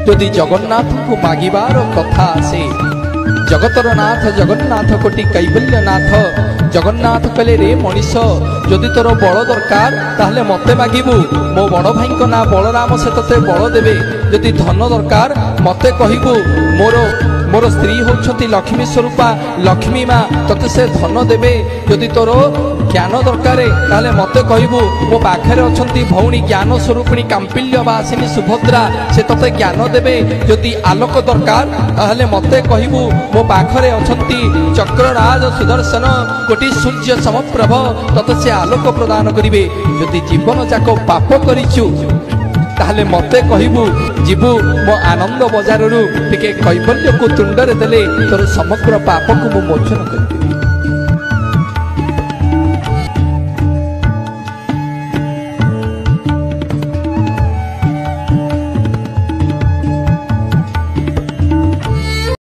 যদি জগন্নাথ को मागिबार कथा आसे जगतर नाथ जगन्नाथ कोटि कैबल्यनाथ जगन्नाथ कहले रे मनीष जदि तोर बल दरकार ताहले मते मागिबू मो बड़ भाई ना बलराम से तते बल देबे जदि धन दरकार मते कहिबू मोर मोर स्त्री होउछती लक्ष्मी स्वरूपा लक्ष्मी माँ तते से धन देबे जदि तोर ज्ञान दरकार ताहले मते कहिबू मो पाखरे अछंती भौणी ज्ञान स्वरूपिणी कांपिल्य वासिनी सुभद्रा से तते ज्ञान देबे जदि आलोक दरकार ताहले मते कहिबू मो पाखरे अछंती चक्रराज सुदर्शन कोटि सूर्य समप्रभ तते से आलोक प्रदान करिवे जदि जीवन जाक पाप करिछु ताहले मते कहिबू जीवु मो आनंद बजार टिके कैबल्य को तुंडरे देले तोर समग्र पाप को मो मोचन करिदेबी।